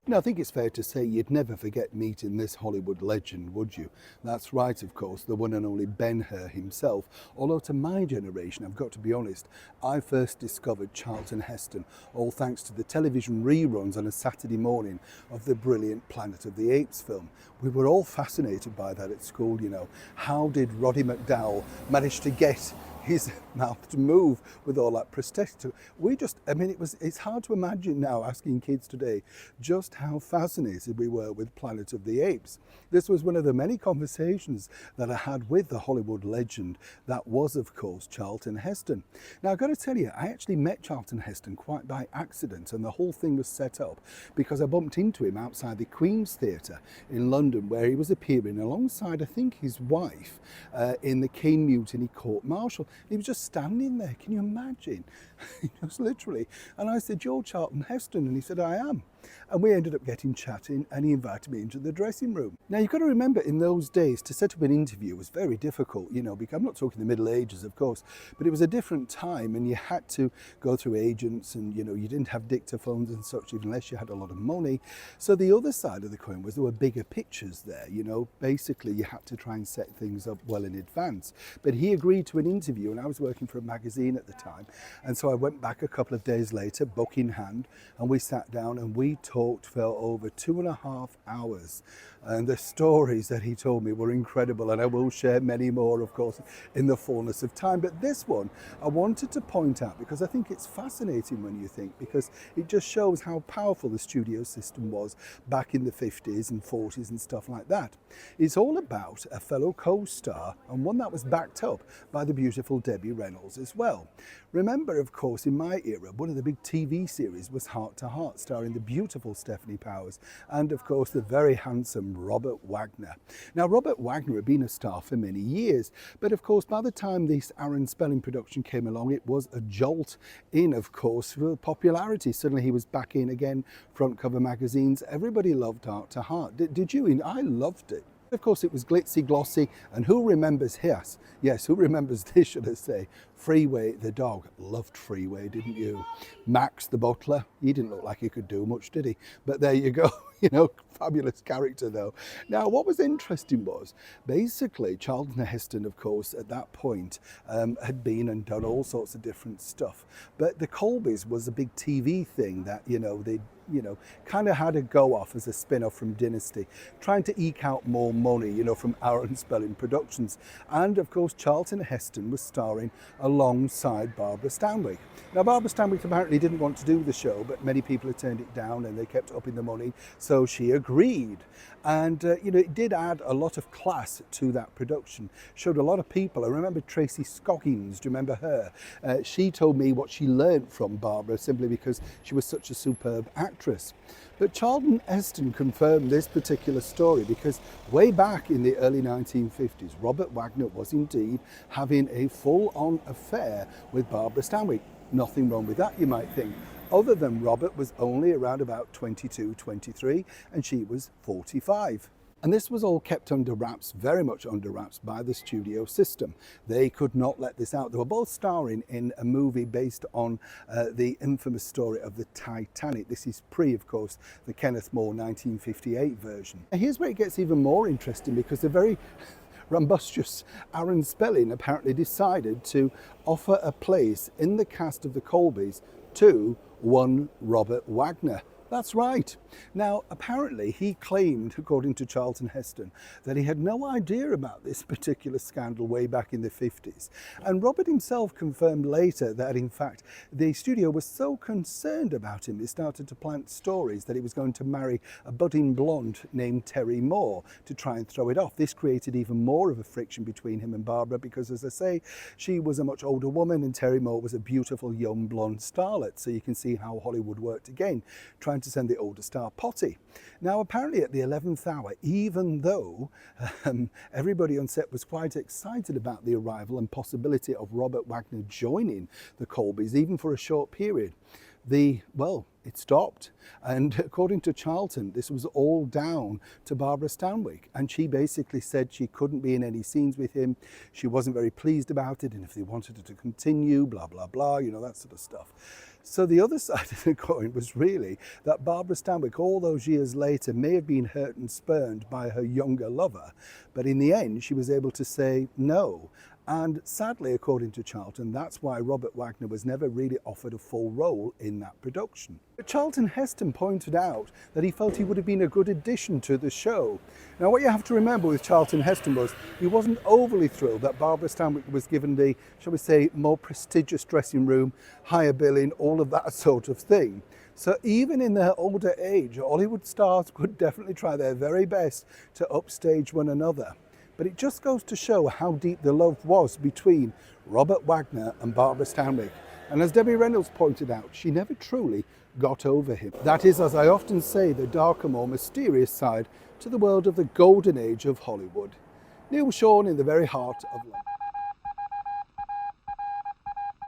No, I think it's fair to say you'd never forget meeting this Hollywood legend, would you? That's right, of course, the one and only Ben-Hur himself. Although to my generation, I've got to be honest, I first discovered Charlton Heston, all thanks to the television reruns on a Saturday morning of the brilliant Planet of the Apes film. We were all fascinated by that at school, you know. How did Roddy McDowall manage to get his mouth to move with all that prosthetic? It's hard to imagine now, asking kids today, just how fascinated we were with Planet of the Apes. This was one of the many conversations that I had with the Hollywood legend that was, of course, Charlton Heston. Now, I've got to tell you, I actually met Charlton Heston quite by accident, and the whole thing was set up because I bumped into him outside the Queen's Theatre in London, where he was appearing alongside, I think, his wife in the Caine Mutiny Court Martial. He was just standing there. Can you imagine? Just literally. And I said, "You're Charlton Heston?" And he said, "I am." And we ended up getting chatting, and he invited me into the dressing room. Now, you've got to remember, in those days, to set up an interview was very difficult, you know, because I'm not talking the Middle Ages, of course, but it was a different time, and you had to go through agents, and, you know, you didn't have dictaphones and such unless you had a lot of money. So the other side of the coin was there were bigger pictures there, you know. Basically, you had to try and set things up well in advance. But he agreed to an interview, and I was working for a magazine at the time, and so I went back a couple of days later, book in hand, and we sat down and we talked for over 2.5 hours. And the stories that he told me were incredible, and I will share many more, of course, in the fullness of time. But this one I wanted to point out because I think it's fascinating when you think, because it just shows how powerful the studio system was back in the 50s and 40s and stuff like that. It's all about a fellow co-star, and one that was backed up by the beautiful Debbie Reynolds as well. Remember, of course, in my era, one of the big TV series was Heart to Heart, starring the beautiful Stephanie Powers and, of course, the very handsome Robert Wagner. Now, Robert Wagner had been a star for many years, but of course, by the time this Aaron Spelling production came along, it was a jolt in, of course, for popularity. Suddenly he was back in again, front cover magazines. Everybody loved Heart to Heart. Did you? I loved it. Of course, it was glitzy, glossy, and who remembers this? Yes, who remembers this, should I say? Freeway the dog. Loved Freeway, didn't you? Max the butler. He didn't look like he could do much, did he? But there you go. You know, fabulous character though. Now, what was interesting was, basically, Charlton Heston, of course, at that point, had been and done all sorts of different stuff. But the Colbys was a big TV thing that, you know, they kind of had a go off as a spin-off from Dynasty, trying to eke out more money, you know, from Aaron Spelling Productions. And of course, Charlton Heston was starring alongside Barbara Stanwyck. Now, Barbara Stanwyck apparently didn't want to do the show, but many people had turned it down and they kept upping the money, so she agreed. And, it did add a lot of class to that production, showed a lot of people. I remember Tracy Scoggins, do you remember her? She told me what she learned from Barbara simply because she was such a superb actress. But Charlton Heston confirmed this particular story because way back in the early 1950s, Robert Wagner was indeed having a full-on affair with Barbara Stanwyck. Nothing wrong with that, you might think, other than Robert was only around about 22, 23, and she was 45. And this was all kept under wraps, very much under wraps, by the studio system. They could not let this out. They were both starring in a movie based on the infamous story of the Titanic. This is pre, of course, the Kenneth More 1958 version. And here's where it gets even more interesting, because the very rambunctious Aaron Spelling apparently decided to offer a place in the cast of the Colbys to one Robert Wagner. That's right. Now, apparently he claimed, according to Charlton Heston, that he had no idea about this particular scandal way back in the 50s. And Robert himself confirmed later that, in fact, the studio was so concerned about him, they started to plant stories that he was going to marry a budding blonde named Terry Moore to try and throw it off. This created even more of a friction between him and Barbara because, as I say, she was a much older woman and Terry Moore was a beautiful young blonde starlet. So you can see how Hollywood worked again, trying to send the older star potty. Now, apparently at the 11th hour, even though everybody on set was quite excited about the arrival and possibility of Robert Wagner joining the Colbys, even for a short period, it stopped. And according to Charlton, this was all down to Barbara Stanwyck. And she basically said she couldn't be in any scenes with him. She wasn't very pleased about it. And if they wanted her to continue, blah, blah, blah, you know, that sort of stuff. So the other side of the coin was really that Barbara Stanwyck, all those years later, may have been hurt and spurned by her younger lover. But in the end, she was able to say no. And sadly, according to Charlton, that's why Robert Wagner was never really offered a full role in that production. But Charlton Heston pointed out that he felt he would have been a good addition to the show. Now, what you have to remember with Charlton Heston was he wasn't overly thrilled that Barbara Stanwyck was given the, shall we say, more prestigious dressing room, higher billing, all of that sort of thing. So even in their older age, Hollywood stars would definitely try their very best to upstage one another. But it just goes to show how deep the love was between Robert Wagner and Barbara Stanwyck. And as Debbie Reynolds pointed out, she never truly got over him. That is, as I often say, the darker, more mysterious side to the world of the golden age of Hollywood. Neil Sean in the very heart of London.